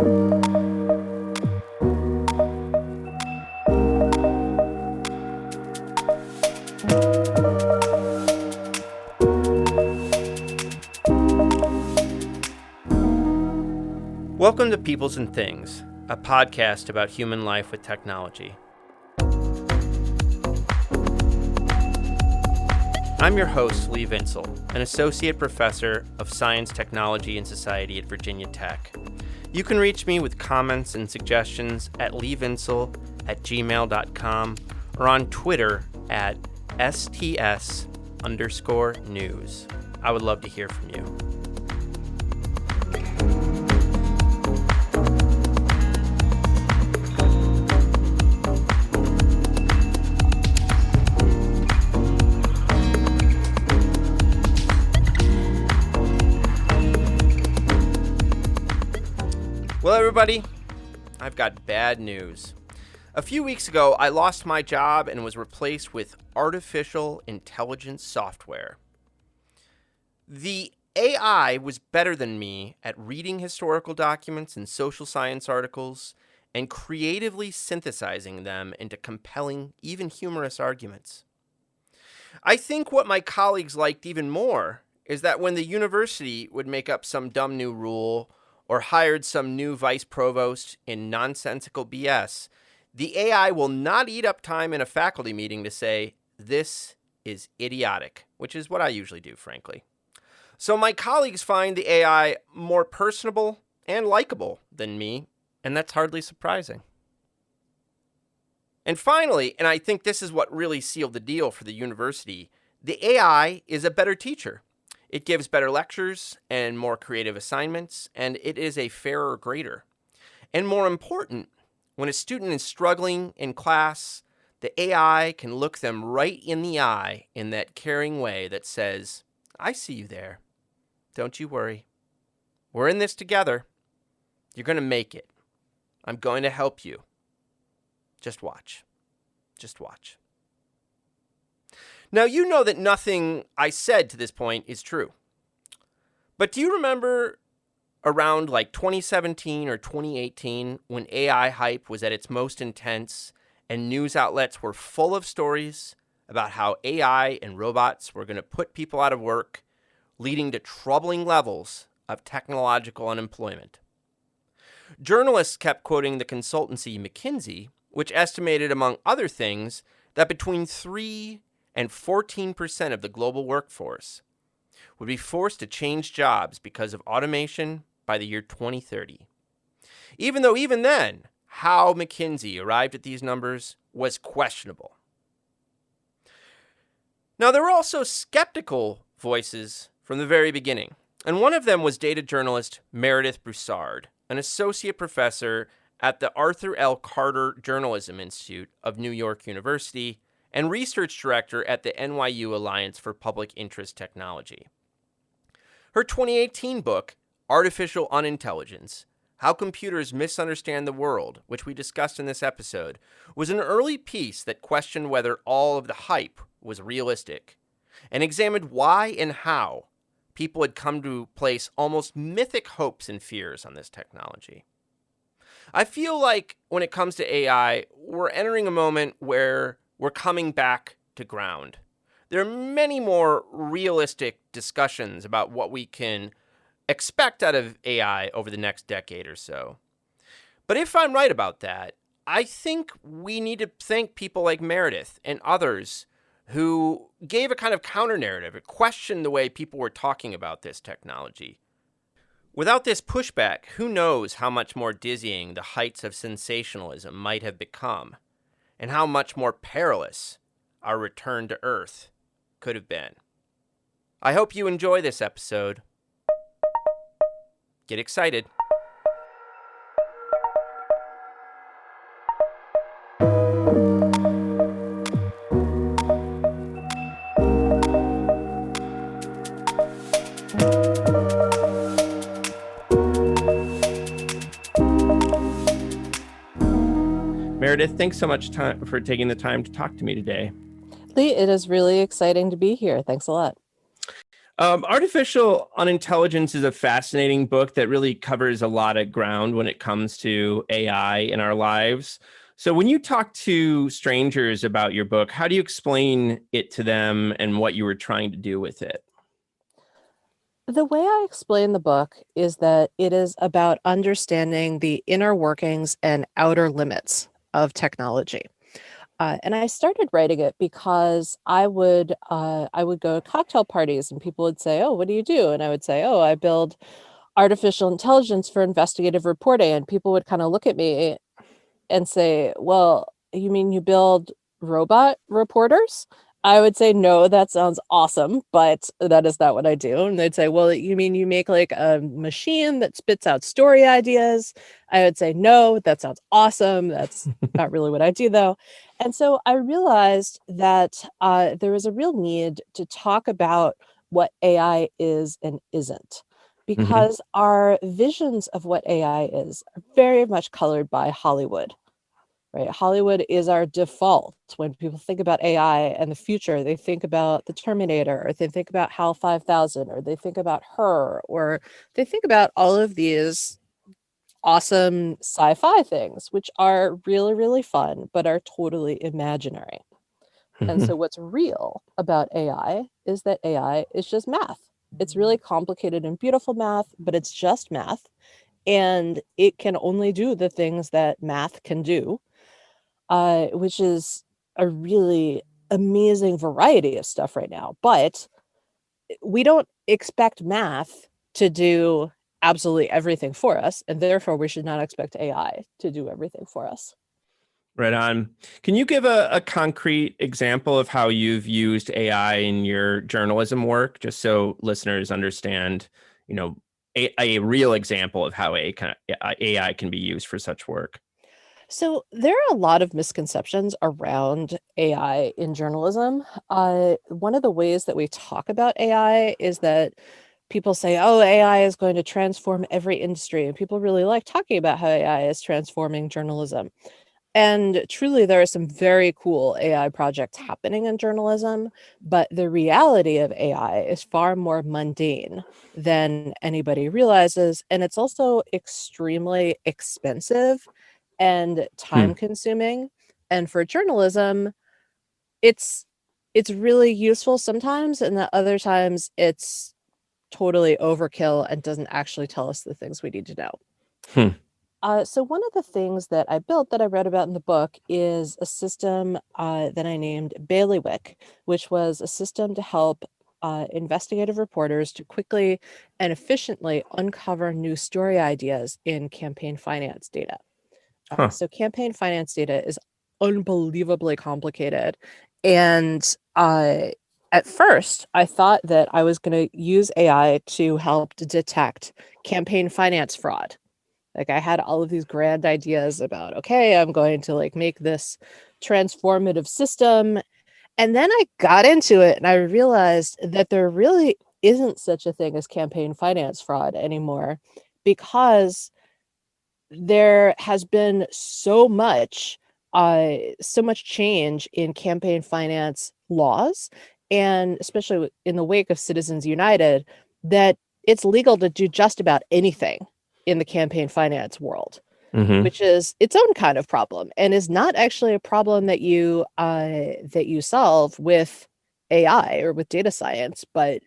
Welcome to Peoples and Things, a podcast about human life with technology. I'm your host, Lee Vinsel, an associate professor of science, technology, and society at Virginia Tech. You can reach me with comments and suggestions at leevinsel@gmail.com or on Twitter at sts_news. I would love to hear from you. Well, everybody, I've got bad news. A few weeks ago, I lost my job and was replaced with artificial intelligence software. The AI was better than me at reading historical documents and social science articles and creatively synthesizing them into compelling, even humorous arguments. I think what my colleagues liked even more is that when the university would make up some dumb new rule or hired some new vice provost in nonsensical BS, the AI will not eat up time in a faculty meeting to say, "This is idiotic," which is what I usually do, frankly. So my colleagues find the AI more personable and likable than me, and that's hardly surprising. And finally, and I think this is what really sealed the deal for the university, the AI is a better teacher. It gives better lectures and more creative assignments, and it is a fairer grader. And more important, when a student is struggling in class, the AI can look them right in the eye in that caring way that says, "I see you there. Don't you worry. We're in this together. You're going to make it. I'm going to help you. Just watch. Just watch." Now, you know that nothing I said to this point is true. But do you remember around like 2017 or 2018 when AI hype was at its most intense and news outlets were full of stories about how AI and robots were going to put people out of work, leading to troubling levels of technological unemployment? Journalists kept quoting the consultancy McKinsey, which estimated, among other things, that between 3 and 14% of the global workforce would be forced to change jobs because of automation by the year 2030. Even though even then, how McKinsey arrived at these numbers was questionable. Now, there were also skeptical voices from the very beginning, and one of them was data journalist Meredith Broussard, an associate professor at the Arthur L. Carter Journalism Institute of New York University and research director at the NYU Alliance for Public Interest Technology. Her 2018 book, Artificial Unintelligence: How Computers Misunderstand the World, which we discussed in this episode, was an early piece that questioned whether all of the hype was realistic and examined why and how people had come to place almost mythic hopes and fears on this technology. I feel like when it comes to AI, we're entering a moment where we're coming back to ground. There are many more realistic discussions about what we can expect out of AI over the next decade or so. But if I'm right about that, I think we need to thank people like Meredith and others who gave a kind of counter-narrative, or questioned the way people were talking about this technology. Without this pushback, who knows how much more dizzying the heights of sensationalism might have become, and how much more perilous our return to Earth could have been. I hope you enjoy this episode. Get excited. Meredith, thanks so much for taking the time to talk to me today. Lee, it is really exciting to be here. Thanks a lot. Artificial Unintelligence is a fascinating book that really covers a lot of ground when it comes to AI in our lives. So, when you talk to strangers about your book, how do you explain it to them and what you were trying to do with it? The way I explain the book is that it is about understanding the inner workings and outer limits of technology. And I started writing it because I would go to cocktail parties and people would say, "Oh, what do you do?" And I would say, "Oh, I build artificial intelligence for investigative reporting." And people would kind of look at me and say, "Well, you mean you build robot reporters?" I would say, "No, that sounds awesome, but that is not what I do." And they'd say, "Well, you mean you make like a machine that spits out story ideas?" I would say, "No, that sounds awesome. That's not really what I do, though." And so I realized that there was a real need to talk about what AI is and isn't, Hmm. because our visions of what AI is are very much colored by Hollywood. Right? Hollywood is our default. When people think about AI and the future, they think about the Terminator, or they think about HAL 5000, or they think about Her, or they think about all of these awesome sci-fi things, which are really, really fun, but are totally imaginary. And so what's real about AI is that AI is just math. It's really complicated and beautiful math, but it's just math. And it can only do the things that math can do, which is a really amazing variety of stuff right now. But we don't expect math to do absolutely everything for us, and therefore we should not expect AI to do everything for us. Right on. Can you give a concrete example of how you've used AI in your journalism work, just so listeners understand, you know, a real example of how AI can be used for such work? So there are a lot of misconceptions around AI in journalism. One of the ways that we talk about AI is that people say, "Oh, AI is going to transform every industry," and people really like talking about how AI is transforming journalism. And truly, there are some very cool AI projects happening in journalism, but the reality of AI is far more mundane than anybody realizes. And it's also extremely expensive and Hmm. time consuming. And for journalism, it's it's really useful sometimes, and at other times it's totally overkill and doesn't actually tell us the things we need to know. Hmm. So one of the things that I built that I read about in the book is a system that I named Bailiwick, which was a system to help investigative reporters to quickly and efficiently uncover new story ideas in campaign finance data. Huh. So campaign finance data is unbelievably complicated. And at first, I thought that I was going to use AI to help to detect campaign finance fraud. Like I had all of these grand ideas about, okay, I'm going to like make this transformative system. And then I got into it and I realized that there really isn't such a thing as campaign finance fraud anymore, because there has been so much change in campaign finance laws, and especially in the wake of Citizens United, that it's legal to do just about anything in the campaign finance world, Hmm. which is its own kind of problem and is not actually a problem that you solve with AI or with data science, but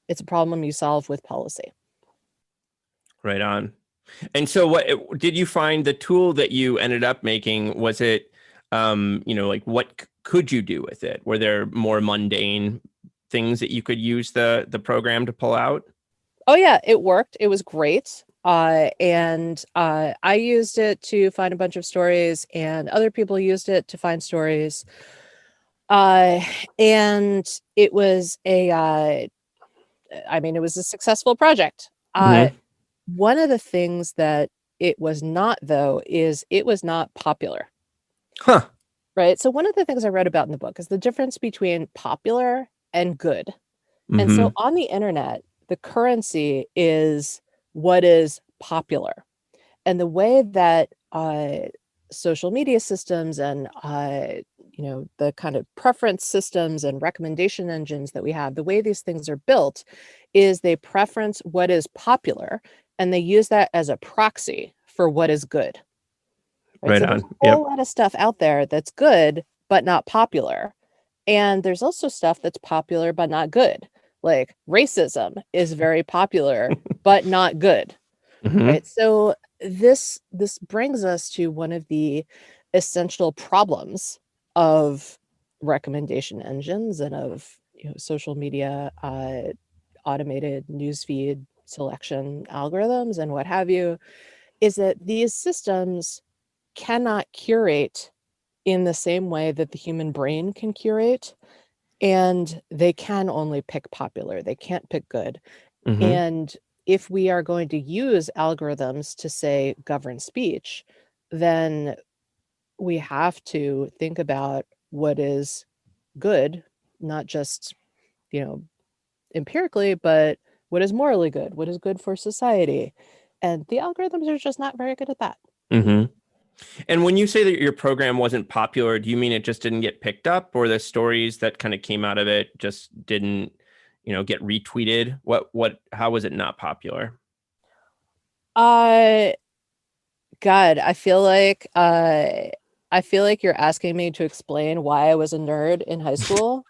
it's a problem you solve with policy. Right on. And so what did you find the tool that you ended up making? Was it, like what could you do with it? Were there more mundane things that you could use the program to pull out? Oh yeah, it worked. It was great. And I used it to find a bunch of stories, and other people used it to find stories. Uh, and it was I mean, it was a successful project. Hmm. One of the things that it was not, though, is it was not popular, Huh. right? So one of the things I read about in the book is the difference between popular and good. And so Hmm. on the internet, the currency is what is popular. And the way that social media systems and the kind of preference systems and recommendation engines that we have, the way these things are built is they preference what is popular and they use that as a proxy for what is good. Right. Right So there's on. a Yep. whole lot of stuff out there that's good, but not popular. And there's also stuff that's popular, but not good. Like racism is very popular, but not good. Hmm. Right. So this brings us to one of the essential problems of recommendation engines and of social media, automated newsfeed selection algorithms and what have you, is that these systems cannot curate in the same way that the human brain can curate, and they can only pick popular. They can't pick good. Hmm. And if we are going to use algorithms to, say, govern speech, then we have to think about what is good, not just, you know, empirically, but what is morally good, what is good for society. And the algorithms are just not very good at that. Hmm. And when you say that your program wasn't popular, do you mean it just didn't get picked up, or the stories that kind of came out of it just didn't, get retweeted? How was it not popular? Uh God, I feel like you're asking me to explain why I was a nerd in high school.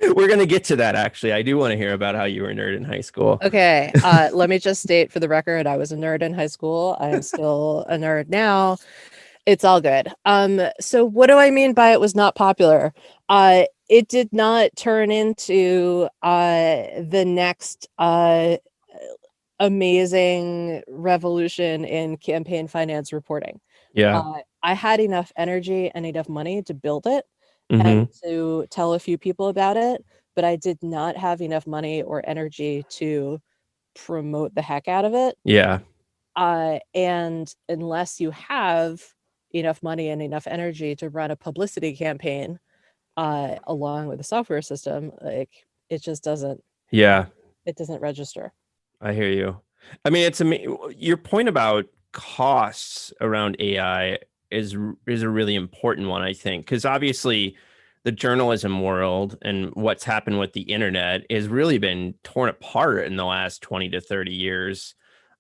We're going to get to that, actually. I do want to hear about how you were a nerd in high school. Okay, let me just state for the record, I was a nerd in high school. I am still a nerd now. It's all good. So what do I mean by it was not popular? It did not turn into the next amazing revolution in campaign finance reporting. Yeah. I had enough energy and enough money to build it and Hmm. to tell a few people about it, but I did not have enough money or energy to promote the heck out of it. Yeah. And unless you have enough money and enough energy to run a publicity campaign along with the software system, like it just doesn't Yeah. it doesn't register. I hear you. I mean, your point about costs around AI is a really important one, I think, because obviously the journalism world and what's happened with the internet has really been torn apart in the last 20 to 30 years,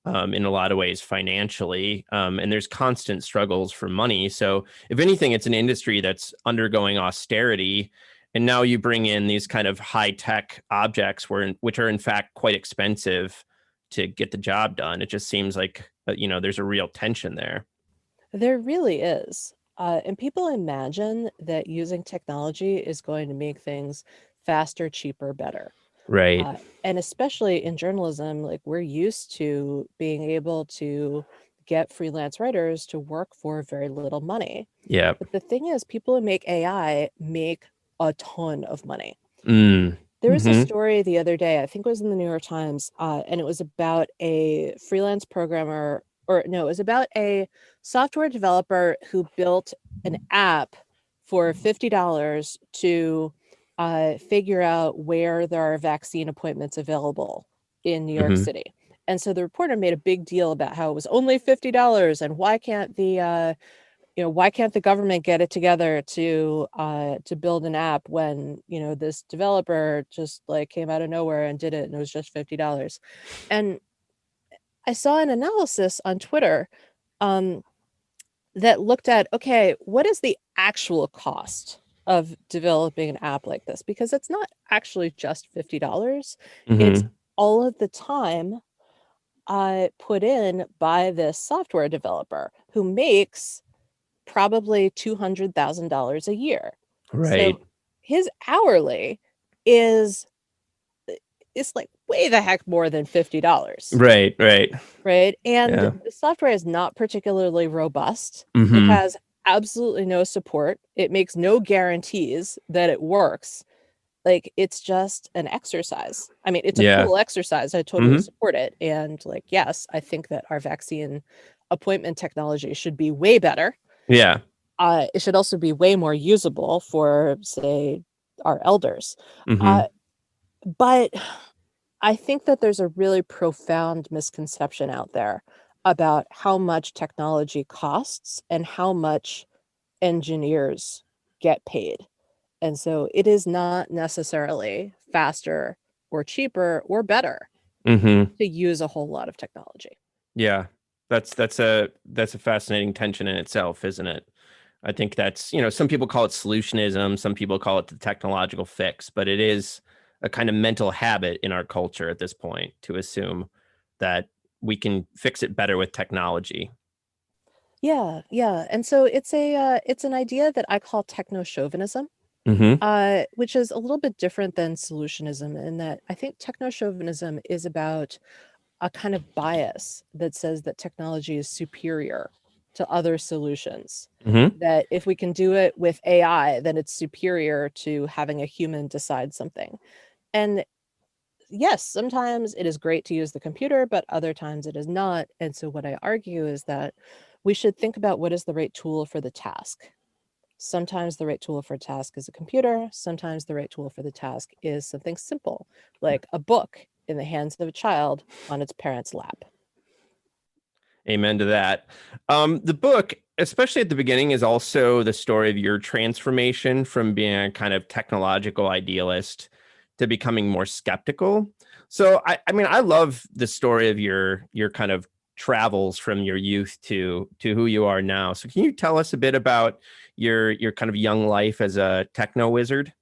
in a lot of ways financially. And there's constant struggles for money. So if anything, it's an industry that's undergoing austerity. And now you bring in these kind of high tech objects which are in fact quite expensive to get the job done. It just seems like, there's a real tension there. There really is. And people imagine that using technology is going to make things faster, cheaper, better. Right. Uh, and especially in journalism, like we're used to being able to get freelance writers to work for very little money. Yeah. But the thing is, people who make AI make a ton of money. Mm. There was a Hmm. story the other day, I think it was in the New York Times, and it was about a freelance programmer, or no, it was about a software developer who built an app for $50 to figure out where there are vaccine appointments available in New York Hmm. City. And so the reporter made a big deal about how it was only $50 and why can't the government get it together to build an app when this developer just like came out of nowhere and did it and it was just $50. And I saw an analysis on Twitter um, that looked at, okay, what is the actual cost of developing an app like this, because it's not actually just $50. It's Hmm. all of the time put in by this software developer who makes probably $200,000 a year. Right. So his hourly is like way the heck more than $50, Right. Right. right? And Yeah. the software is not particularly robust. It Hmm. has absolutely no support. It makes no guarantees that it works. Like it's just an exercise. I mean, it's a Yeah. cool exercise. I totally Hmm. support it. And like, yes, I think that our vaccine appointment technology should be way better. Yeah. It should also be way more usable for, say, our elders. Uh, Hmm. but I think that there's a really profound misconception out there about how much technology costs and how much engineers get paid. And so it is not necessarily faster or cheaper or better Mm-hmm. to use a whole lot of technology. Yeah. That's a fascinating tension in itself, isn't it? I think that's, some people call it solutionism, some people call it the technological fix, but it is a kind of mental habit in our culture at this point to assume that we can fix it better with technology. Yeah, yeah. And so it's an idea that I call technochauvinism, Mm-hmm. which is a little bit different than solutionism in that I think technochauvinism is about a kind of bias that says that technology is superior to other solutions. Mm-hmm. That if we can do it with AI, then it's superior to having a human decide something. And yes, sometimes it is great to use the computer, but other times it is not. And so what I argue is that we should think about what is the right tool for the task. Sometimes the right tool for a task is a computer. Sometimes the right tool for the task is something simple, like a book in the hands of a child on its parent's lap. Amen to that. The book, especially at the beginning, is also the story of your transformation from being a kind of technological idealist to becoming more skeptical. So, I mean, I love the story of your kind of travels from your youth to who you are now. So, can you tell us a bit about your kind of young life as a techno wizard?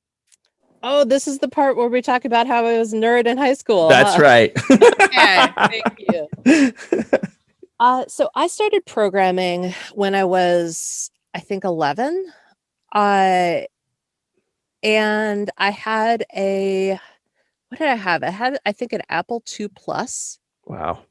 Oh, this is the part where we talk about how I was a nerd in high school, That's huh? right. Okay, thank you. So I started programming when I was, I think, 11. Uh, and I had what did I have? I had, I think, an Apple II Plus. Wow.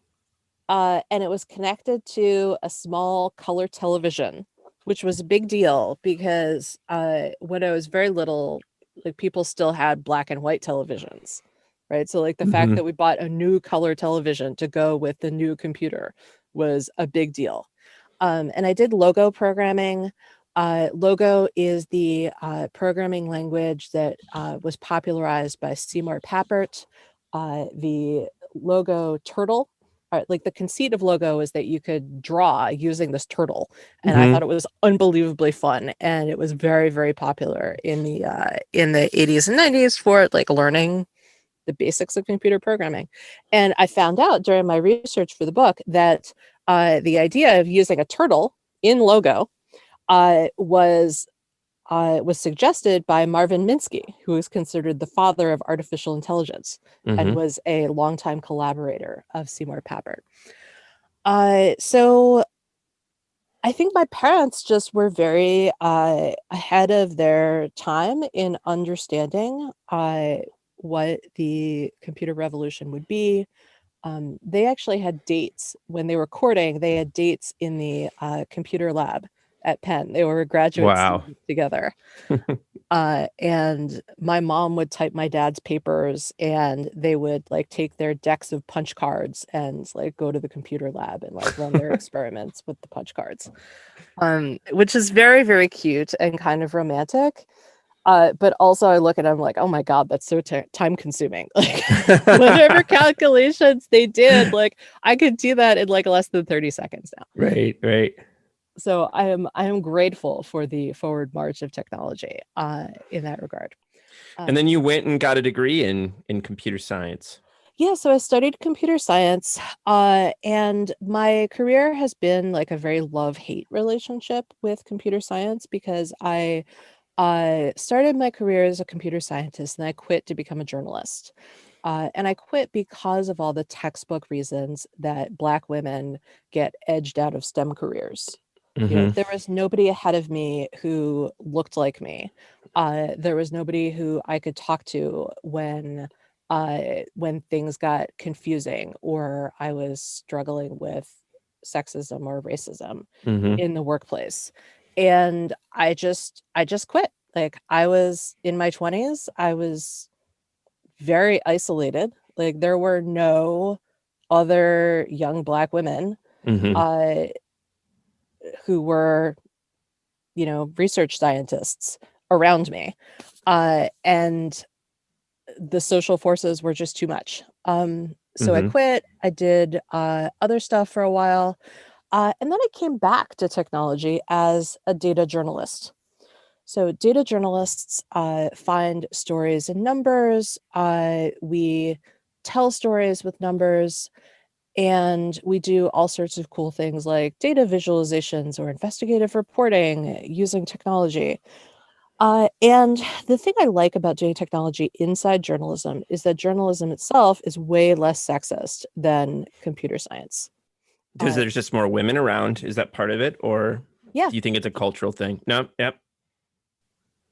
And it was connected to a small color television, which was a big deal because when I was very little, like people still had black and white televisions, right? So like the fact Hmm. that we bought a new color television to go with the new computer was a big deal. And I did Logo programming. Logo is the programming language that was popularized by Seymour Papert. The Logo turtle, like the conceit of Logo is that you could draw using this turtle, and I thought Hmm. it was unbelievably fun, and it was very, very popular in the 80s and 90s for like learning the basics of computer programming. And I found out during my research for the book that the idea of using a turtle in Logo was suggested by Marvin Minsky, who is considered the father of artificial intelligence and Hmm. was a longtime collaborator of Seymour Papert. So I think my parents just were very ahead of their time in understanding what the computer revolution would be. They actually had dates when they were courting. They had dates in the computer lab at Penn. They were graduate Wow. students together. And my mom would type my dad's papers, and they would like take their decks of punch cards and like go to the computer lab and like run their experiments with the punch cards, which is very, very cute and kind of romantic. But also I look at them like, oh my God, that's so time consuming. Like whatever calculations they did, like I could do that in like less than 30 seconds now. Right, right. So I am grateful for the forward march of technology in that regard. And then Um, you went and got a degree in computer science. yeah, so I studied computer science, and my career has been like a very love-hate relationship with computer science because I started my career as a computer scientist and I quit to become a journalist. And I quit because of all the textbook reasons that Black women get edged out of STEM careers. You know, Hmm. there was nobody ahead of me who looked like me. There was nobody who I could talk to when things got confusing or I was struggling with sexism or racism Hmm. in the workplace. And I just quit. Like I was in my 20s, I was very isolated. Like there were no other young Black women Hmm. uh, who were, research scientists around me. And the social forces were just too much. So I Hmm. quit. I did other stuff for a while. And then I came back to technology as a data journalist. So data journalists find stories in numbers. We tell stories with numbers, and we do all sorts of cool things like data visualizations or investigative reporting using technology. And the thing I like about data technology inside journalism is that journalism itself is way less sexist than computer science. Because Uh, there's just more women around. Is that part of it? Or yeah, do you think it's a cultural thing? No, yep.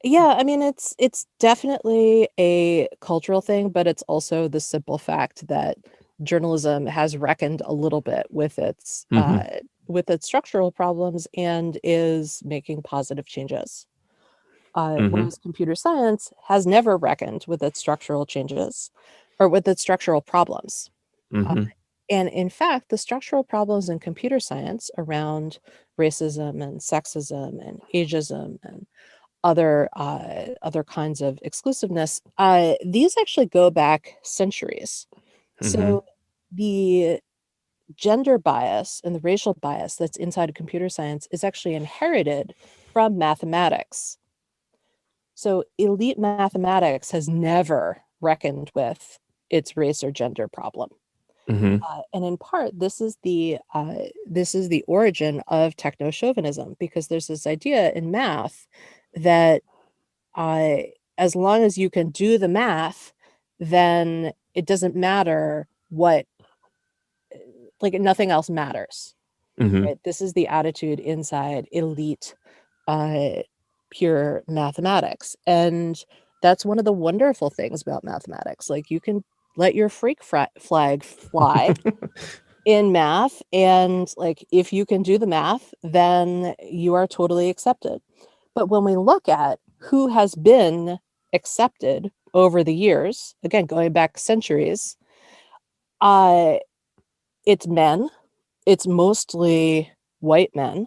yeah. I mean, it's definitely a cultural thing, but it's also the simple fact that journalism has reckoned a little bit Mm-hmm. with its structural problems and is making positive changes. Mm-hmm. Whereas computer science has never reckoned with its structural changes or with its structural problems. Uh, Mm-hmm. and in fact, the structural problems in computer science around racism and sexism and ageism and other kinds of exclusiveness, these actually go back centuries. Mm-hmm. So the gender bias and the racial bias that's inside of computer science is actually inherited from mathematics. So elite mathematics has never reckoned with its race or gender problem. Mm-hmm. And in part, this is the origin of technochauvinism, because there's this idea in math that uh, as long as you can do the math, then it doesn't matter what, like nothing else matters, Mm-hmm. right? This is the attitude inside elite uh, pure mathematics. And that's one of the wonderful things about mathematics. Like you can let your flag fly in math, and like if you can do the math, then you are totally accepted. But when we look at who has been accepted over the years, again going back centuries, uh it's men, it's mostly white men,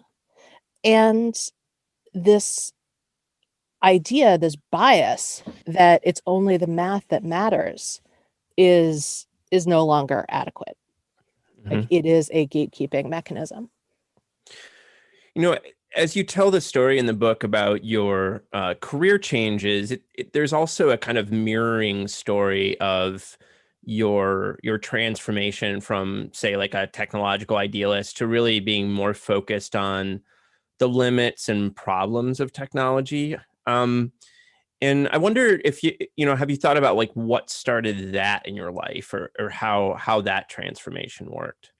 and this idea, this bias that it's only the math that matters is no longer adequate. Like Mm-hmm. it is a gatekeeping mechanism. You know, as you tell the story in the book about your career changes, there's also a kind of mirroring story of your transformation from, say, like a technological idealist to really being more focused on the limits and problems of technology. And I wonder if have you thought about like what started that in your life, or how that transformation worked?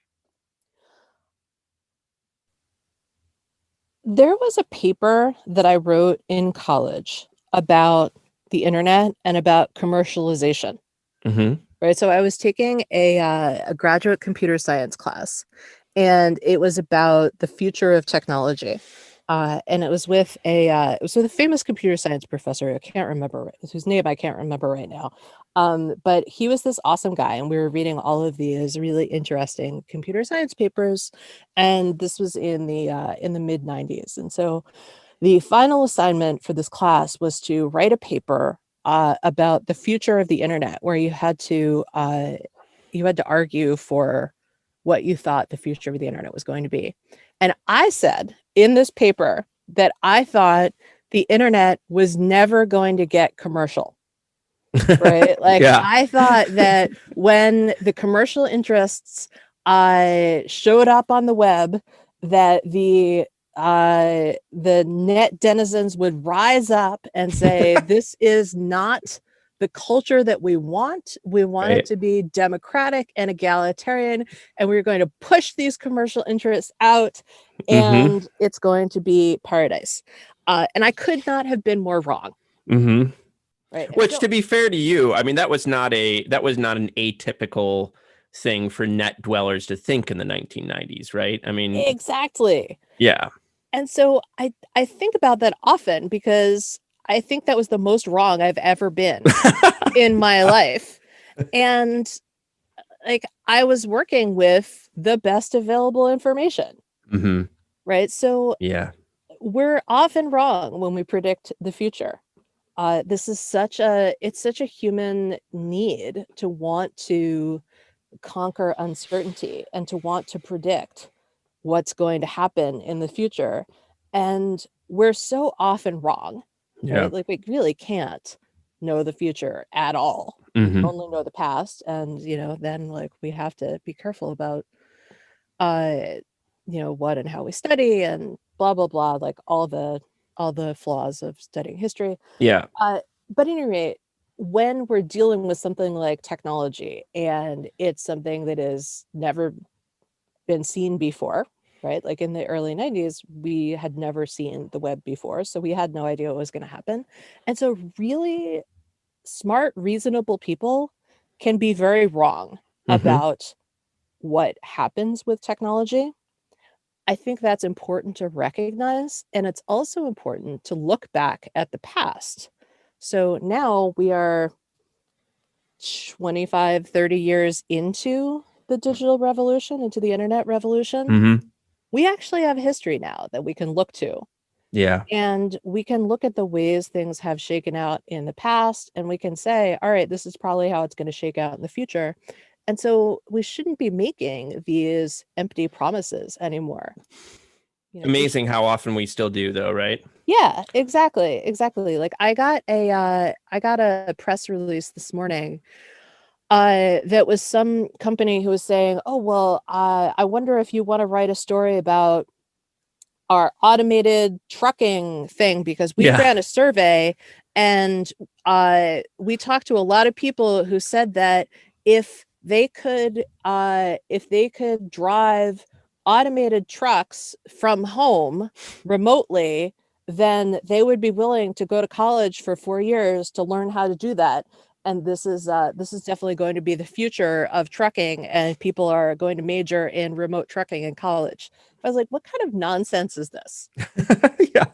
There was a paper that I wrote in college about the internet and about commercialization. Mm-hmm. Right. So I was taking a graduate computer science class, and it was about the future of technology. And it was with a famous computer science professor. I can't remember whose name I can't remember right now. But he was this awesome guy, and we were reading all of these really interesting computer science papers. And this was in the mid '90s. And so the final assignment for this class was to write a paper about the future of the internet, where you had to argue for what you thought the future of the internet was going to be. And I said in this paper that I thought the internet was never going to get commercial, right? Like Yeah. I thought that when the commercial interests showed up on the web, that the net denizens would rise up and say, "This is not the culture that we want. We want it Right. to be democratic and egalitarian, and we're going to push these commercial interests out, Mm-hmm. and it's going to be paradise." And I could not have been more wrong, Mm-hmm. right? And I Which, don't to be fair to you, I mean, that was not an atypical thing for net dwellers to think in the 1990s, right? I mean, exactly. yeah. And so I think about that often, because I think that was the most wrong I've ever been in my life. And like I was working with the best available information, Mm-hmm. right? So Yeah. we're often wrong when we predict the future. This is such a human need to want to conquer uncertainty and to want to predict what's going to happen in the future. And we're so often wrong. Yeah. right? Like we really can't know the future at all. We can Hmm. only know the past, and then like we have to be careful about uh what and how we study and blah blah blah, like all the flaws of studying history. Yeah. uh but at any rate, when we're dealing with something like technology and it's something that has never been seen before, right? Like in the early 90s, we had never seen the web before, so we had no idea what was going to happen. And so really smart, reasonable people can be very wrong Hmm. about what happens with technology. I think that's important to recognize. And it's also important to look back at the past. So now we are 25, 30 years into the digital revolution, into the internet revolution. Hmm. We actually have history now that we can look to. Yeah. And we can look at the ways things have shaken out in the past, and we can say, all right, this is probably how it's going to shake out in the future. And so we shouldn't be making these empty promises anymore. We should. Amazing how often we still do, though, right? Yeah, exactly. Like I got a press release this morning that was some company who was saying, oh well, I wonder if you want to write a story about our automated trucking thing, because we Yeah. ran a survey and we talked to a lot of people who said that if they could drive automated trucks from home remotely, then they would be willing to go to college for 4 years to learn how to do that. And this is definitely going to be the future of trucking, and people are going to major in remote trucking in college. I was like, what kind of nonsense is this? Yeah.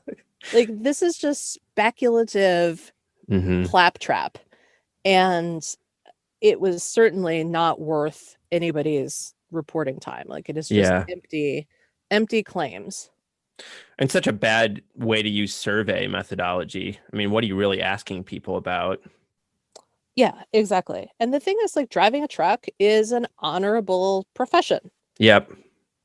Like, this is just speculative Hmm. claptrap. And it was certainly not worth anybody's reporting time. Like, it is just Yeah. empty claims. And such a bad way to use survey methodology. I mean, what are you really asking people about? Yeah, exactly. And the thing is, like, driving a truck is an honorable profession. Yep. Yeah.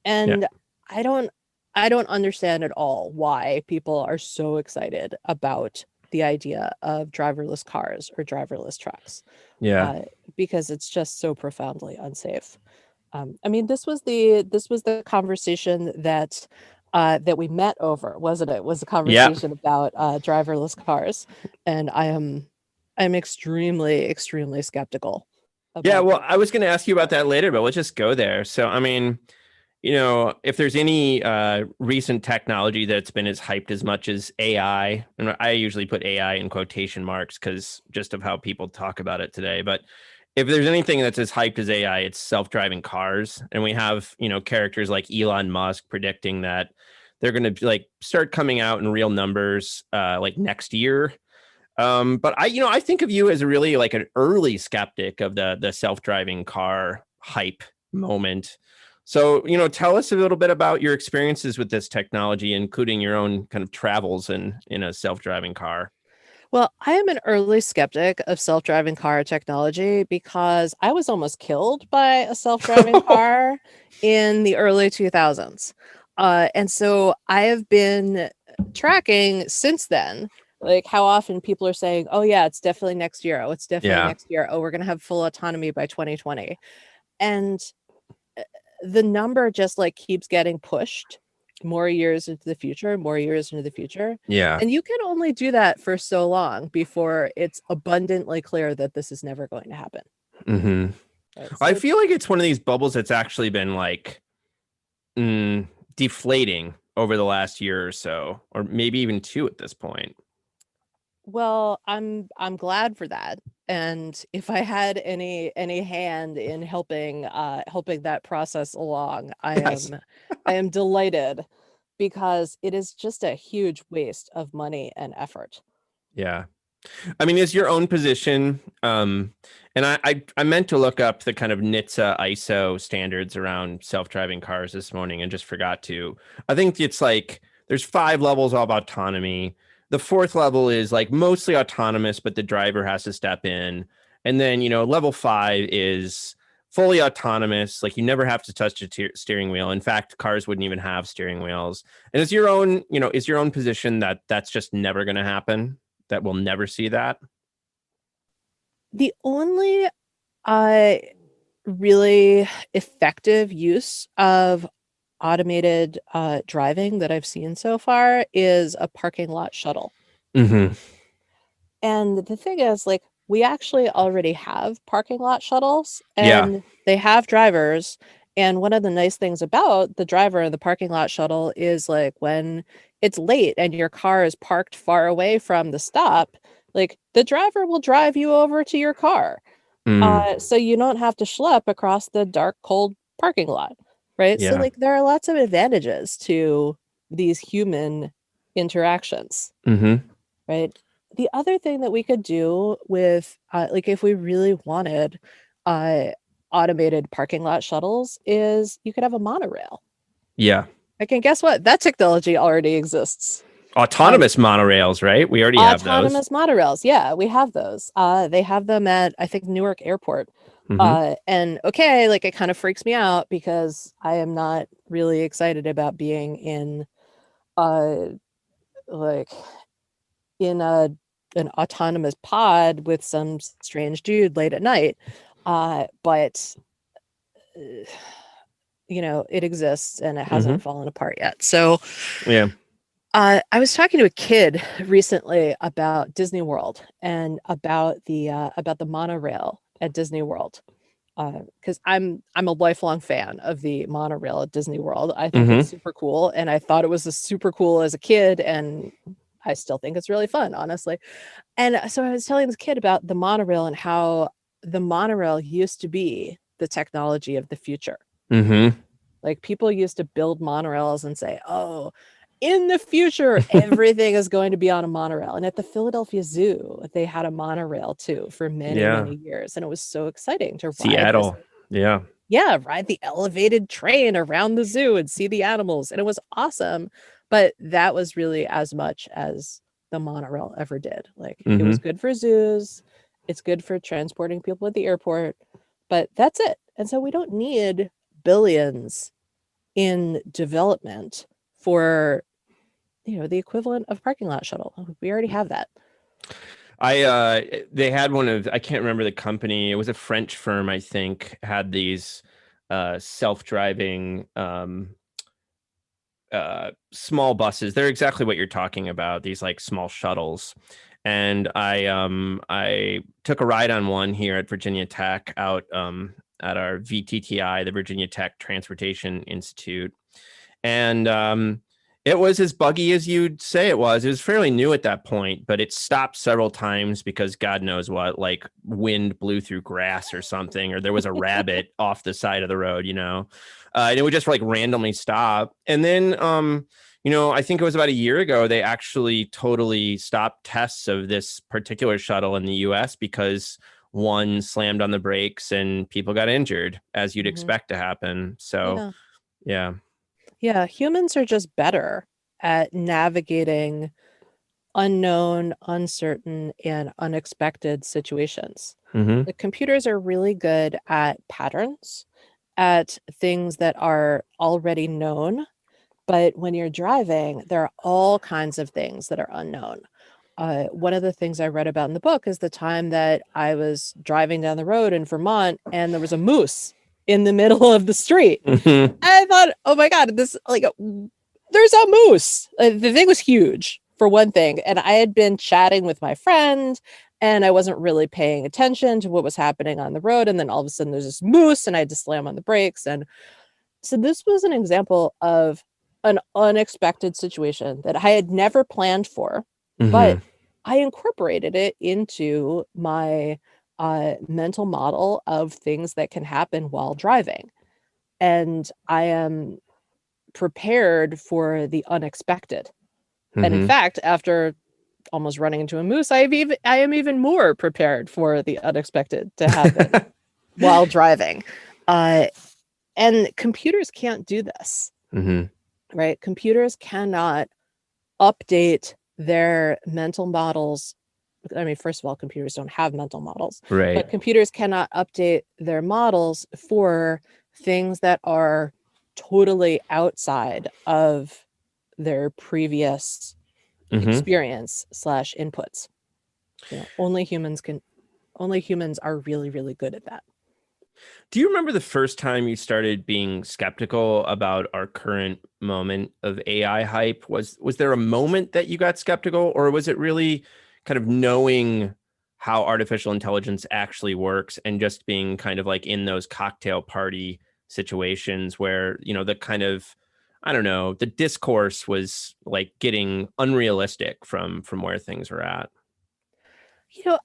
And I don't I don't understand at all why people are so excited about the idea of driverless cars or driverless trucks, Yeah. uh, because it's just so profoundly unsafe. I mean, this was the conversation that we met over, wasn't it? Was a Yeah. conversation about driverless cars, and I'm extremely, extremely skeptical Yeah. about Well, that. I was going to ask you about that later, but let's just go there. So, I mean, if there's any recent technology that's been as hyped as much as AI, and I usually put AI in quotation marks because just of how people talk about it today, but if there's anything that's as hyped as AI, it's self-driving cars. And we have, characters like Elon Musk predicting that they're going to like start coming out in real numbers like next year. But I think of you as really like an early skeptic of the self-driving car hype moment. So, tell us a little bit about your experiences with this technology, including your own kind of travels in a self-driving car. Well, I am an early skeptic of self-driving car technology because I was almost killed by a self-driving car in the early 2000s. And so I have been tracking since then, like how often people are saying, oh, yeah, it's definitely next year. Oh, it's definitely Yeah. next year. Oh, we're going to have full autonomy by 2020. And the number just like keeps getting pushed more years into the future, more years into the future. Yeah. And you can only do that for so long before it's abundantly clear that this is never going to happen. Hmm. Right. I So feel like it's one of these bubbles that's actually been like deflating over the last year or so, or maybe even two at this point. well, I'm glad for that. And if I had any hand in helping that process along, Yes. I am delighted, because it is just a huge waste of money and effort. Yeah. I mean, is your own position, and I meant to look up the kind of NHTSA ISO standards around self-driving cars this morning and just forgot to. I think it's like there's 5 levels of autonomy. The fourth level is like mostly autonomous, but the driver has to step in. And then, level 5 is fully autonomous. Like you never have to touch the steering wheel. In fact, cars wouldn't even have steering wheels. And is your own position that that's just never going to happen? that we'll never see that? The only really effective use of automated driving that I've seen so far is a parking lot shuttle. Mm-hmm. And the thing is, like, we actually already have parking lot shuttles Yeah. and they have drivers. And one of the nice things about the driver in the parking lot shuttle is, like, when it's late and your car is parked far away from the stop, like, the driver will drive you over to your car. So you don't have to schlep across the dark, cold parking lot, right? So, Yeah. like, there are lots of advantages to these human interactions, Mm-hmm. right? The other thing that we could do with, like, if we really wanted uh, automated parking lot shuttles, is you could have a monorail. Yeah. Like, and guess what? That technology already exists. Autonomous monorails, right? We already have those. Autonomous monorails. Yeah, we have those. They have them at, I think, Newark Airport. Mm-hmm. And okay, like, it kind of freaks me out because I am not really excited about being in uh like in an autonomous pod with some strange dude late at night. But it exists and it Mm-hmm. hasn't fallen apart yet. So Yeah. I was talking to a kid recently about Disney World and about the monorail at Disney World. Because I'm a lifelong fan of the monorail at Disney World. I think it's Mm-hmm. super cool, and I thought it was super cool as a kid, and I still think it's really fun, honestly. And so I was telling this kid about the monorail and how the monorail used to be the technology of the future. Mm-hmm. Like, people used to build monorails and say, "Oh, in the future, everything is going to be on a monorail." And at the Philadelphia Zoo, they had a monorail too for many, Yeah. many years. And it was so exciting to ride this. Seattle. Yeah. Yeah, ride the elevated train around the zoo and see the animals. And it was awesome. But that was really as much as the monorail ever did. Like, it Mm-hmm. was good for zoos, it's good for transporting people at the airport, but that's it. And so we don't need billions in development for the equivalent of parking lot shuttle. We already have that. They had one of, I can't remember the company. It was a French firm, I think, had these self-driving small buses. They're exactly what you're talking about, these like small shuttles. And I took a ride on one here at Virginia Tech out at our VTTI, the Virginia Tech Transportation Institute. And it was as buggy as you'd say it was. It was fairly new at that point, but it stopped several times because God knows what, like wind blew through grass or something, or there was a rabbit off the side of the road, and it would just like randomly stop. And then, I think it was about a year ago, they actually totally stopped tests of this particular shuttle in the US because one slammed on the brakes and people got injured, as you'd Mhm. expect to happen. So, Yeah. yeah. Yeah, humans are just better at navigating unknown, uncertain, and unexpected situations. Mm-hmm. The computers are really good at patterns, at things that are already known. But when you're driving, there are all kinds of things that are unknown. One of the things I read about in the book is the time that I was driving down the road in Vermont and there was a moose in the middle of the street. Mm-hmm. I thought, oh my God, there's a moose. The thing was huge, for one thing. And I had been chatting with my friend and I wasn't really paying attention to what was happening on the road. And then all of a sudden there's this moose and I had to slam on the brakes. And so this was an example of an unexpected situation that I had never planned for, but Mm-hmm. I incorporated it into my mental model of things that can happen while driving. And I am prepared for the unexpected. And in Mm-hmm. fact, after almost running into a moose, I am even more prepared for the unexpected to happen while driving. Uh, and computers can't do this, Mm-hmm. right? Computers cannot update their mental models. I mean, first of all, computers don't have mental models, Right. but computers cannot update their models for things that are totally outside of their previous Mm-hmm. experience slash inputs. Only humans are really, really good at that. Do you remember the first time you started being skeptical about our current moment of AI hype? Was there a moment that you got skeptical, or was it really kind of knowing how artificial intelligence actually works and just being kind of like in those cocktail party situations where, the kind of, I don't know, the discourse was like getting unrealistic from where things were at?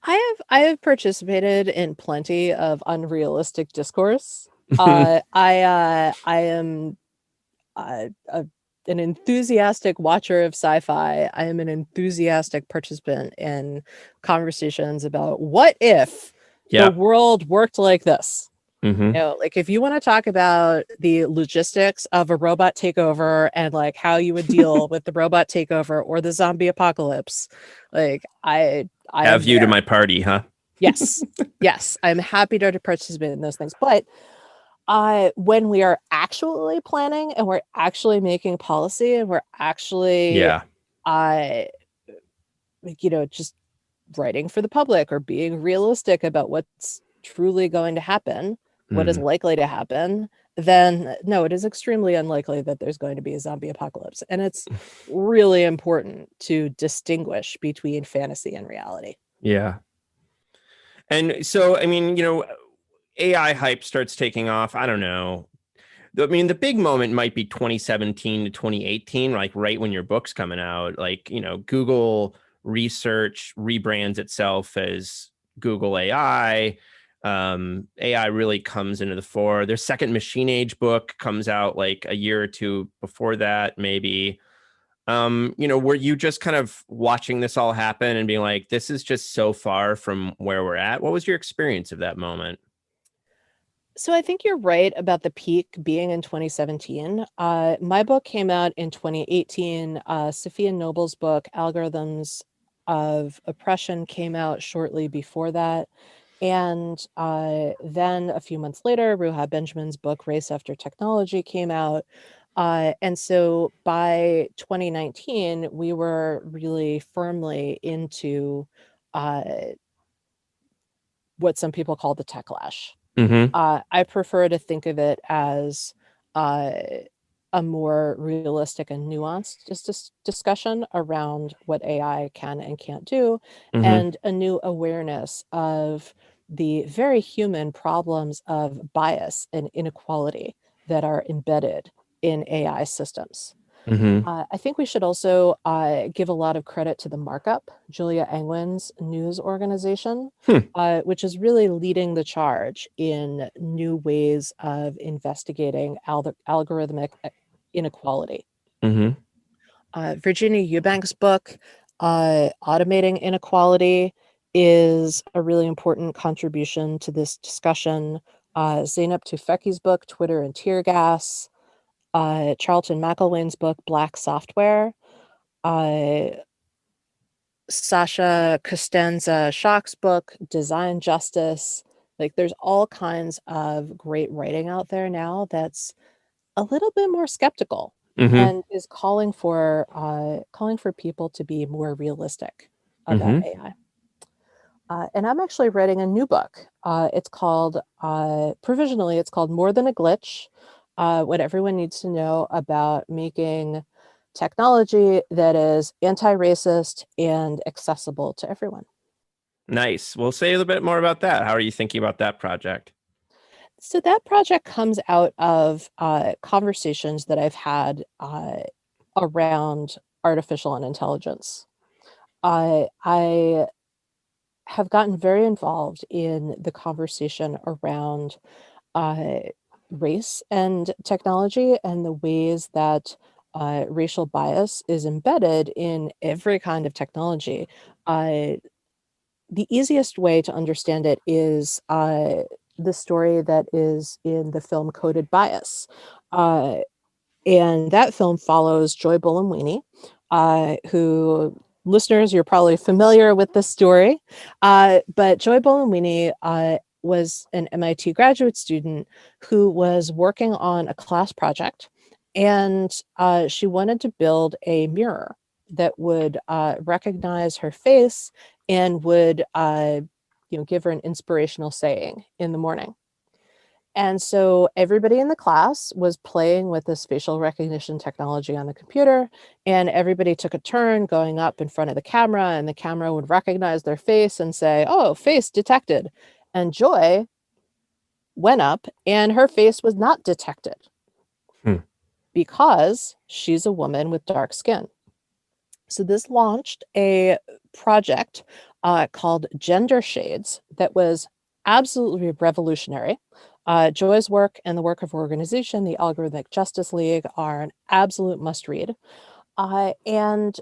I have participated in plenty of unrealistic discourse. I am an enthusiastic watcher of sci-fi. I am an enthusiastic participant in conversations about what if the Yeah. world worked like this. Hmm. Like if you want to talk about the logistics of a robot takeover and like how you would deal with the robot takeover or the zombie apocalypse, like I Have am you to there. my party, huh? Yes. Yes, I'm happy to participate in those things. But when we are actually planning and we're actually making policy and we're actually Yeah. uh just writing for the public or being realistic about what's truly going to happen, what is Mm. likely to happen, then no, it is extremely unlikely that there's going to be a zombie apocalypse. And it's really important to distinguish between fantasy and reality. Yeah. And so, I mean, AI hype starts taking off. I don't know. I mean, the big moment might be 2017 to 2018, like right when your book's coming out. Like, Google research rebrands itself as Google AI. AI really comes into the fore. Their second machine age book comes out like a year or two before that, maybe. Were you just kind of watching this all happen and being like, this is just so far from where we're at? What was your experience of that moment? So I think you're right about the peak being in 2017. My book came out in 2018. Sophia Noble's book, Algorithms of Oppression, came out shortly before that. And then a few months later, Ruha Benjamin's book, Race After Technology, came out. And so by 2019, we were really firmly into uh, what some people call the techlash. Mm-hmm. I prefer to think of it as uh, a more realistic and nuanced discussion around what AI can and can't do, Mm-hmm. and a new awareness of the very human problems of bias and inequality that are embedded in AI systems. Mm-hmm. I think we should also give a lot of credit to the Markup, Julia Angwin's news organization, Hmm. which is really leading the charge in new ways of investigating algorithmic inequality. Mm-hmm. Virginia Eubank's book, Automating Inequality, is a really important contribution to this discussion. Zeynep Tufekci's book, Twitter and Tear Gas, Charlton McElwain's book, Black Software, uh, Sasha Costanza Schock's book, Design Justice. Like, there's all kinds of great writing out there now that's a little bit more skeptical Mm-hmm. and is calling for people to be more realistic about Mm-hmm. AI. And I'm actually writing a new book. Provisionally, it's called More Than a Glitch, What Everyone Needs to Know About Making Technology That Is Anti-Racist and Accessible to Everyone. Nice. Well, say a little bit more about that. How are you thinking about that project? So that project comes out of conversations that I've had around artificial intelligence. I have gotten very involved in the conversation around uh, race and technology and the ways that racial bias is embedded in every kind of technology. Uh, the easiest way to understand it is the story that is in the film Coded Bias. Uh, and that film follows Joy Buolamwini, who listeners, you're probably familiar with this story. But Joy Buolamwini was an MIT graduate student who was working on a class project, and she wanted to build a mirror. that would recognize her face and would give her an inspirational saying in the morning. And so everybody in the class was playing with this facial recognition technology on the computer, and everybody took a turn going up in front of the camera, and the camera would recognize their face and say, "Oh, face detected." And Joy went up, and her face was not detected because she's a woman with dark skin. So this launched a project called Gender Shades that was absolutely revolutionary. Joy's work and the work of her organization, the Algorithmic Justice League, are an absolute must-read. And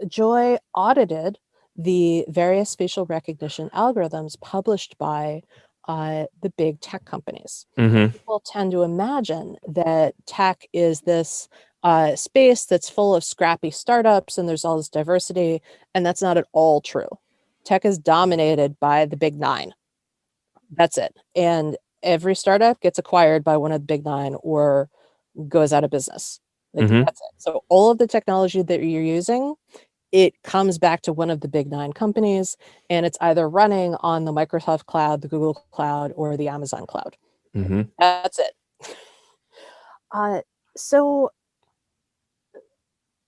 Joy audited the various facial recognition algorithms published by the big tech companies. People tend to imagine that tech is this space that's full of scrappy startups and there's all this diversity, and that's not at all true. Tech is dominated by the big nine. That's it. And every startup gets acquired by one of the big nine or goes out of business. Like that's it. So all of the technology that you're using, it comes back to one of the big nine companies, and it's either running on the Microsoft cloud, the Google cloud, or the Amazon cloud. That's it. So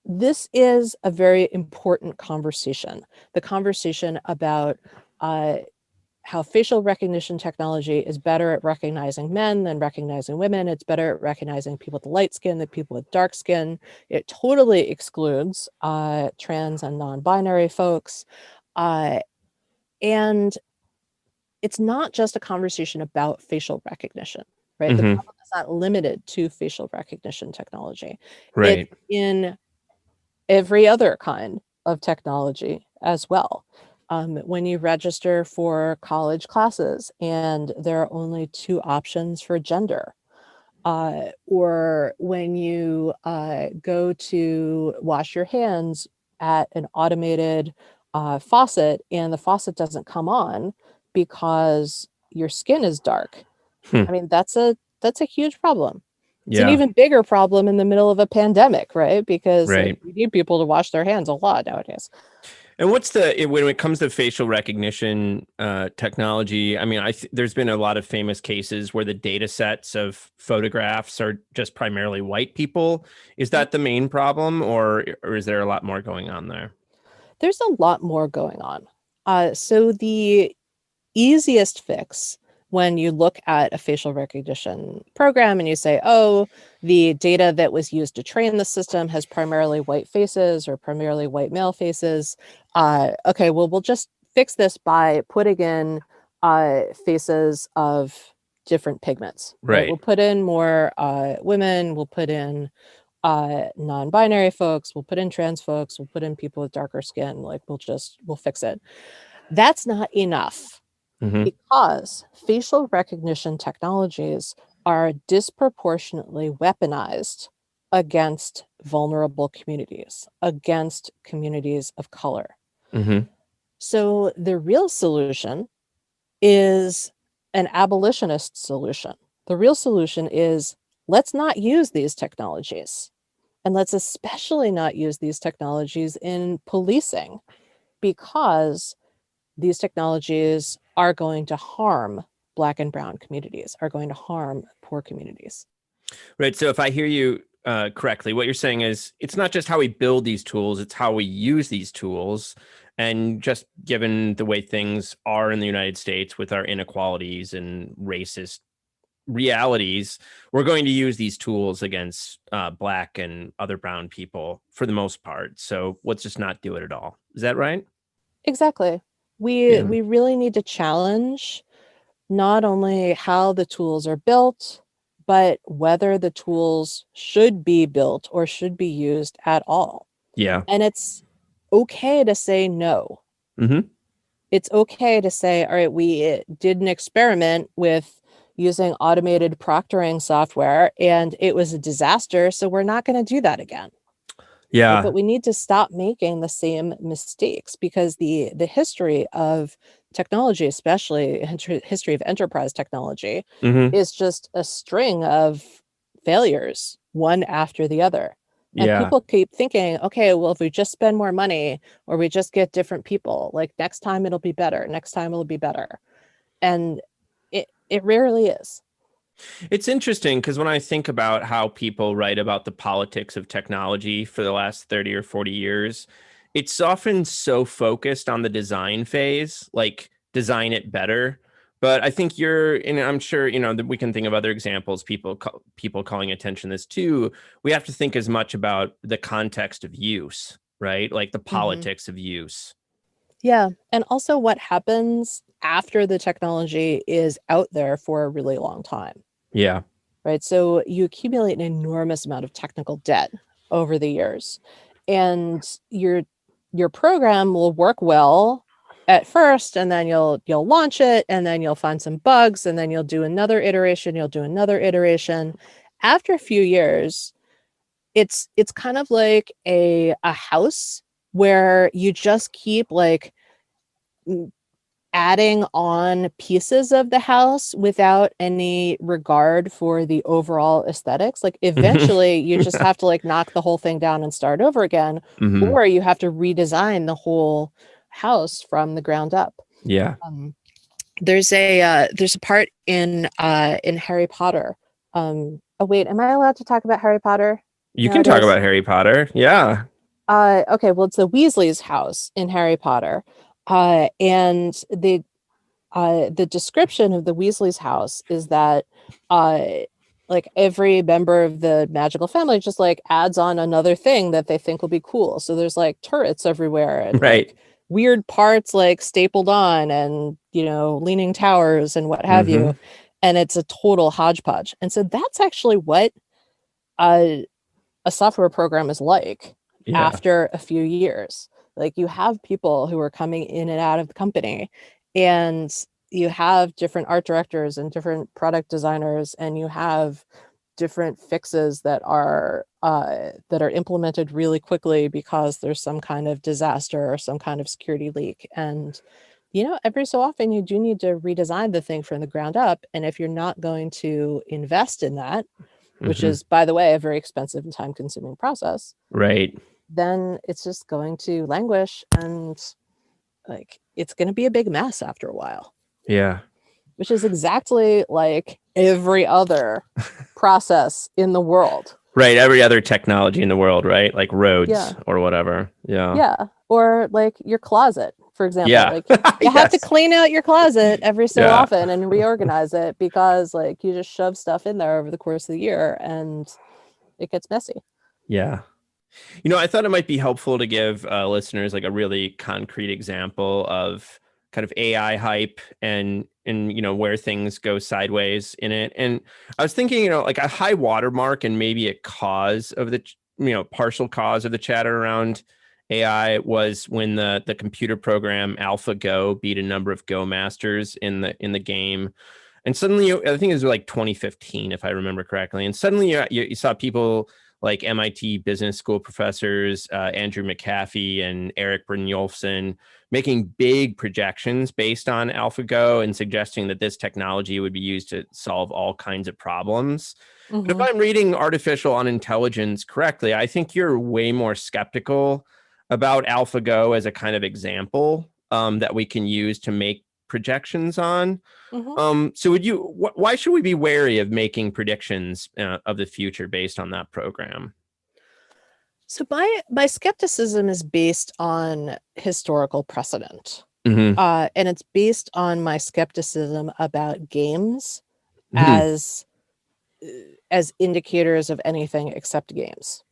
this is a very important conversation. The conversation about how facial recognition technology is better at recognizing men than recognizing women. It's better at recognizing people with light skin than people with dark skin. It totally excludes trans and non-binary folks. And it's not just a conversation about facial recognition, right? The problem is not limited to facial recognition technology. Right. It's in every other kind of technology as well. When you register for college classes and there are only 2 options for gender, or when you go to wash your hands at an automated faucet and the faucet doesn't come on because your skin is dark. I mean, that's a huge problem. It's an even bigger problem in the middle of a pandemic, right? Because Right. we need people to wash their hands a lot nowadays. And what's when it comes to facial recognition technology? I mean, there's been a lot of famous cases where the data sets of photographs are just primarily white people. Is that the main problem, or is there a lot more going on there? There's a lot more going on. So the easiest fix when you look at a facial recognition program and you say, oh, the data that was used to train the system has primarily white faces or primarily white male faces. Okay, well, we'll just fix this by putting in faces of different pigments. Right. We'll put in more women, we'll put in non-binary folks, we'll put in trans folks, we'll put in people with darker skin. Like we'll fix it. That's not enough. Because facial recognition technologies are disproportionately weaponized against vulnerable communities, against communities of color. So the real solution is an abolitionist solution. The real solution is let's not use these technologies. And let's especially not use these technologies in policing, because these technologies are going to harm Black and brown communities, are going to harm poor communities. Right. So if I hear you correctly, what you're saying is it's not just how we build these tools, it's how we use these tools. And just given the way things are in the United States with our inequalities and racist realities, we're going to use these tools against Black and other brown people for the most part. So let's just not do it at all. Is that right? Exactly. We really need to challenge not only how the tools are built, but whether the tools should be built or should be used at all. Yeah. And it's okay to say no. It's okay to say, all right, we did an experiment with using automated proctoring software and it was a disaster, so we're not going to do that again. Yeah. But we need to stop making the same mistakes, because the history of technology, especially history of enterprise technology, is just a string of failures, one after the other. And Yeah. people keep thinking, okay, well, if we just spend more money or we just get different people, like next time it'll be better. Next time it'll be better. And it rarely is. It's interesting because when I think about how people write about the politics of technology for the last 30 or 40 years, it's often so focused on the design phase, like design it better. But I think and I'm sure, that we can think of other examples, people calling attention to this too. We have to think as much about the context of use, right? Like the politics of use. Yeah. And also what happens after the technology is out there for a really long time. Yeah. Right. So you accumulate an enormous amount of technical debt over the years. And your program will work well at first, and then you'll launch it, and then you'll find some bugs, and then you'll do another iteration, you'll do another iteration. After a few years, it's kind of like a house where you just keep like adding on pieces of the house without any regard for the overall aesthetics. Like eventually you just have to like knock the whole thing down and start over again, or you have to redesign the whole house from the ground up. Yeah. There's a part in Harry Potter. Oh wait, am I allowed to talk about Harry Potter You can talk nowadays? about Harry Potter. Yeah. Okay, well, it's the Weasley's house in Harry Potter. And the description of the Weasley's house is that like every member of the magical family just like adds on another thing that they think will be cool. So there's like turrets everywhere and Right. like weird parts like stapled on and leaning towers and what have you. And it's a total hodgepodge. And so that's actually what a software program is like Yeah. after a few years. Like you have people who are coming in and out of the company, and you have different art directors and different product designers, and you have different fixes that are implemented really quickly because there's some kind of disaster or some kind of security leak. And every so often you do need to redesign the thing from the ground up. And if you're not going to invest in that, which is, by the way, a very expensive and time-consuming process, Right. then it's just going to languish, and like it's going to be a big mess after a while. Yeah. Which is exactly like every other process in the world. Right. Every other technology in the world, right? Like roads or whatever. Yeah. Yeah. Or like your closet, for example. Yeah. Like you have to clean out your closet every so Yeah. often and reorganize it because like you just shove stuff in there over the course of the year and it gets messy. Yeah. I thought it might be helpful to give listeners like a really concrete example of kind of AI hype and where things go sideways in it. And I was thinking, like a high watermark and maybe a cause of the partial cause of the chatter around AI was when the computer program AlphaGo beat a number of Go masters in the game. And suddenly, I think it was like 2015, if I remember correctly. And suddenly you saw people like MIT business school professors, Andrew McAfee and Eric Brynjolfsson, making big projections based on AlphaGo and suggesting that this technology would be used to solve all kinds of problems. But if I'm reading Artificial Unintelligence correctly, I think you're way more skeptical about AlphaGo as a kind of example that we can use to make projections on. So why should we be wary of making predictions of the future based on that program? So my skepticism is based on historical precedent. Mm-hmm. And it's based on my skepticism about games Mm-hmm. as indicators of anything except games.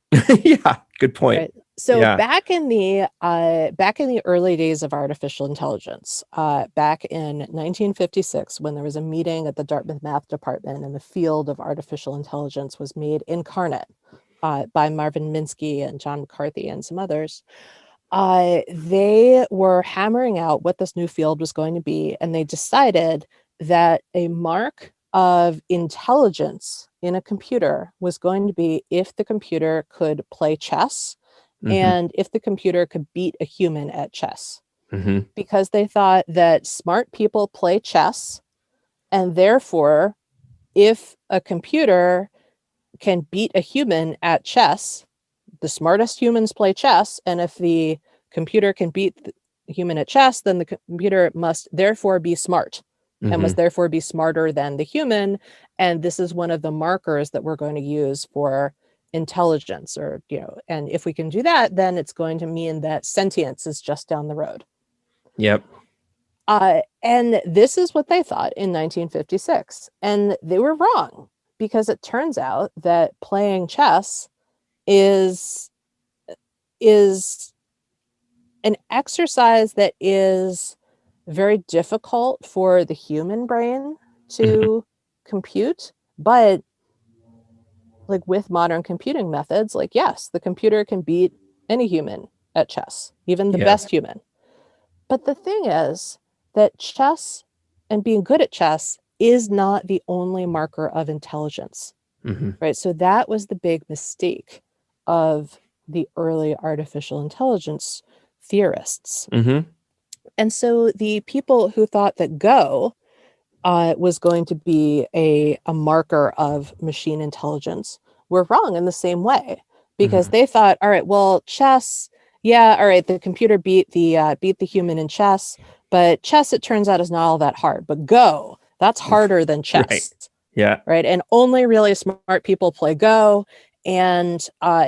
Yeah, good point. Right? So Yeah. back in the early days of artificial intelligence, back in 1956, when there was a meeting at the Dartmouth Math Department and the field of artificial intelligence was made incarnate by Marvin Minsky and John McCarthy and some others, they were hammering out what this new field was going to be, and they decided that a mark of intelligence in a computer was going to be if the computer could play chess and if the computer could beat a human at chess. Because they thought that smart people play chess, and therefore, if a computer can beat a human at chess, the smartest humans play chess, and if the computer can beat the human at chess, then the computer must therefore be smart and must therefore be smarter than the human. And this is one of the markers that we're going to use for intelligence, or, and if we can do that, then it's going to mean that sentience is just down the road. Yep. And this is what they thought in 1956. And they were wrong, because it turns out that playing chess is an exercise that is very difficult for the human brain to compute, but like with modern computing methods, like, yes, the computer can beat any human at chess, even the best human. But the thing is that chess and being good at chess is not the only marker of intelligence, right? So that was the big mistake of the early artificial intelligence theorists. And so the people who thought that Go was going to be a marker of machine intelligence were wrong in the same way, because they thought, all right, well, chess, yeah, all right, the computer beat the human in chess, but chess, it turns out, is not all that hard. But Go, that's harder than chess. Right. Yeah. Right. And only really smart people play Go. And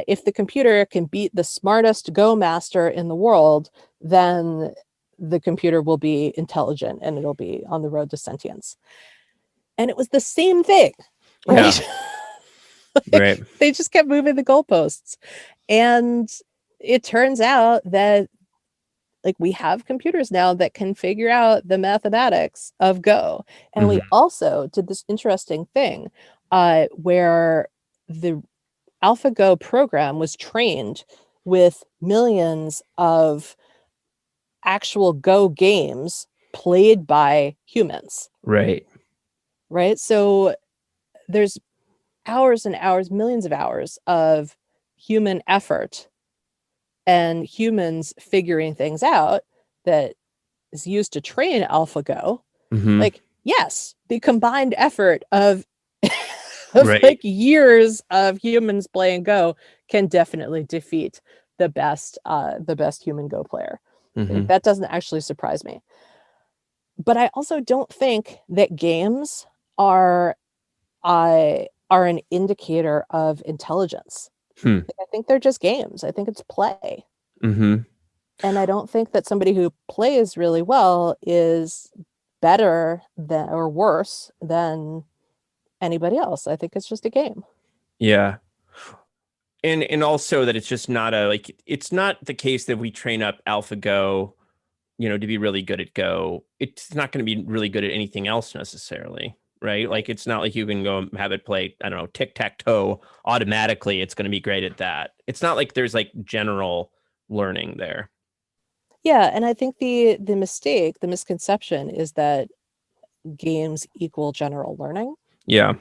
if the computer can beat the smartest Go master in the world, then the computer will be intelligent and it'll be on the road to sentience. And it was the same thing, right? Right. They just kept moving the goalposts. And it turns out that, like, we have computers now that can figure out the mathematics of Go. And we also did this interesting thing where the AlphaGo program was trained with millions of actual Go games played by humans. Right. Right. So there's hours and hours, millions of hours of human effort and humans figuring things out that is used to train AlphaGo. Like, yes, the combined effort of like years of humans playing Go can definitely defeat the best human Go player. Like, that doesn't actually surprise me. But I also don't think that games are an indicator of intelligence. I think they're just games. I think it's play. And I don't think that somebody who plays really well is better than or worse than anybody else. I think it's just a game. Yeah. And also that it's just not it's not the case that we train up AlphaGo, to be really good at Go. It's not going to be really good at anything else necessarily, right? Like, it's not like you can go have it play, I don't know, tic-tac-toe automatically. It's going to be great at that. It's not like there's like general learning there. Yeah, and I think the misconception is that games equal general learning. Yeah.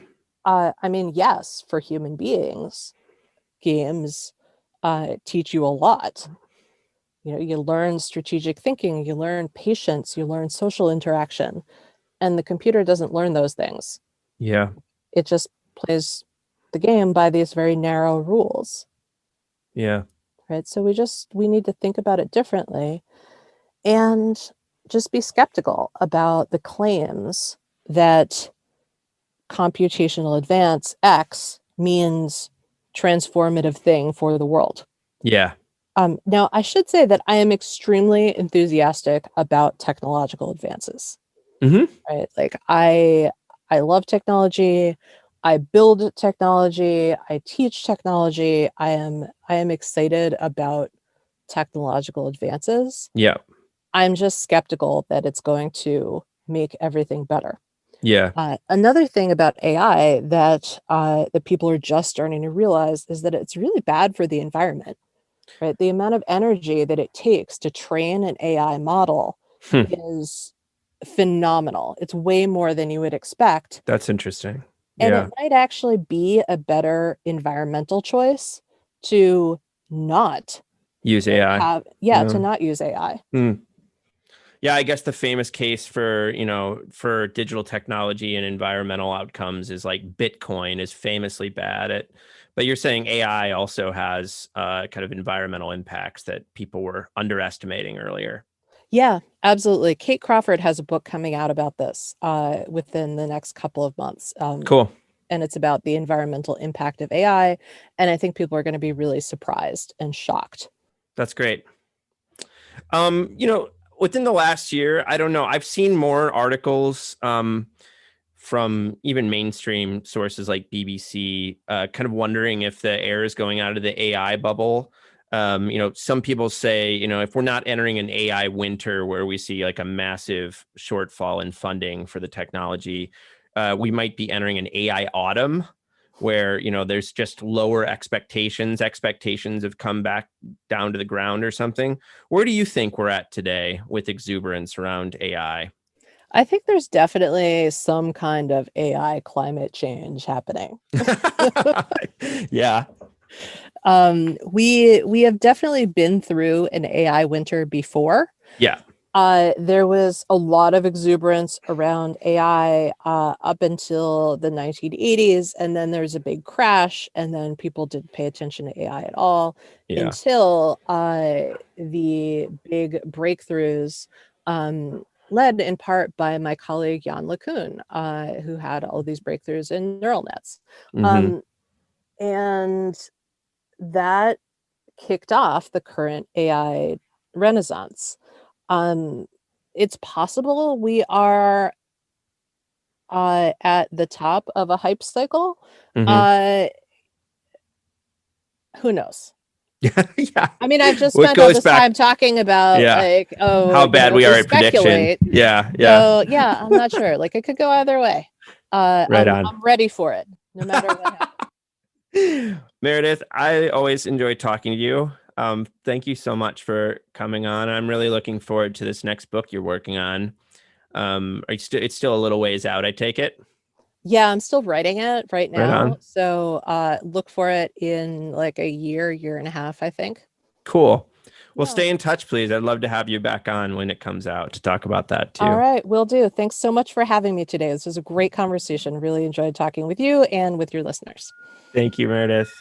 I mean, yes, for human beings, games teach you a lot. You learn strategic thinking, you learn patience, you learn social interaction, and the computer doesn't learn those things. Yeah. It just plays the game by these very narrow rules. Yeah. Right. So we need to think about it differently and just be skeptical about the claims that computational advance X means transformative thing for the world. Yeah. Now, I should say that I am extremely enthusiastic about technological advances. Right? Like, I love technology. I build technology. I teach technology. I am excited about technological advances. Yeah. I'm just skeptical that it's going to make everything better. Yeah. Another thing about AI that people are just starting to realize is that it's really bad for the environment. Right? The amount of energy that it takes to train an AI model is phenomenal. It's way more than you would expect. That's interesting. And Yeah. it might actually be a better environmental choice to not Use AI. to not use AI. Yeah, Yeah, I guess the famous case for, for digital technology and environmental outcomes is like Bitcoin is famously bad at, but you're saying AI also has kind of environmental impacts that people were underestimating earlier. Yeah, absolutely. Kate Crawford has a book coming out about this within the next couple of months. Cool. And it's about the environmental impact of AI. And I think people are going to be really surprised and shocked. That's great. Within the last year, I don't know, I've seen more articles from even mainstream sources like BBC, kind of wondering if the air is going out of the AI bubble. Some people say, if we're not entering an AI winter where we see like a massive shortfall in funding for the technology, we might be entering an AI autumn where, there's just lower expectations. Expectations have come back down to the ground or something. Where do you think we're at today with exuberance around AI? I think there's definitely some kind of AI climate change happening. Yeah. We have definitely been through an AI winter before. Yeah. There was a lot of exuberance around AI up until the 1980s, and then there's a big crash, and then people didn't pay attention to AI at all until the big breakthroughs, led in part by my colleague Jan LeCun, who had all these breakthroughs in neural nets. Mm-hmm. And that kicked off the current AI renaissance. It's possible we are at the top of a hype cycle. Mm-hmm. Who knows? Yeah. I mean, I've just Well, it spent all goes this back. time talking about Yeah. How bad we to are at prediction. speculate. Yeah. So yeah, I'm not sure. Like it could go either way. Right on. I'm ready for it, no matter what happens. Meredith, I always enjoy talking to you. Thank you so much for coming on. I'm really looking forward to this next book you're working on. It's still a little ways out, I take it? Yeah, I'm still writing it right Right now. on. So look for it in like a year and a half, I think. Cool. Well, Yeah. stay in touch, please. I'd love to have you back on when it comes out to talk about that too. All right, will do. Thanks so much for having me today. This was a great conversation. Really enjoyed talking with you and with your listeners. Thank you, Meredith.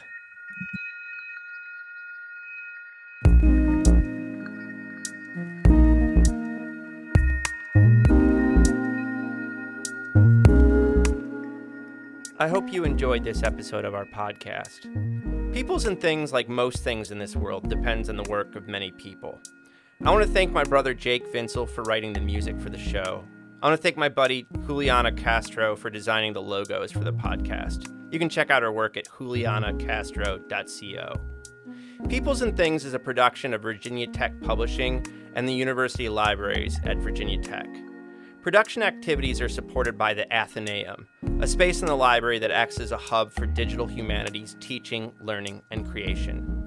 I hope you enjoyed this episode of our podcast. Peoples and things, like most things in this world, depends on the work of many people. I want to thank my brother Jake Vinsel for writing the music for the show. I want to thank my buddy Juliana Castro for designing the logos for the podcast. You can check out her work at julianacastro.co. Peoples and Things is a production of Virginia Tech Publishing and the University Libraries at Virginia Tech. Production activities are supported by the Athenaeum, a space in the library that acts as a hub for digital humanities teaching, learning, and creation.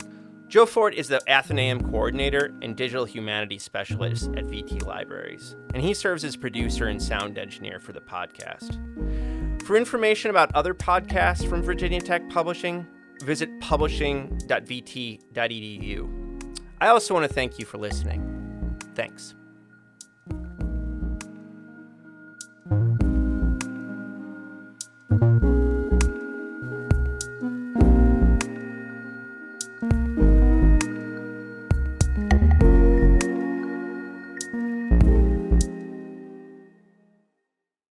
Joe Fort is the Athenaeum coordinator and digital humanities specialist at VT Libraries, and he serves as producer and sound engineer for the podcast. For information about other podcasts from Virginia Tech Publishing, visit publishing.vt.edu. I also want to thank you for listening. Thanks.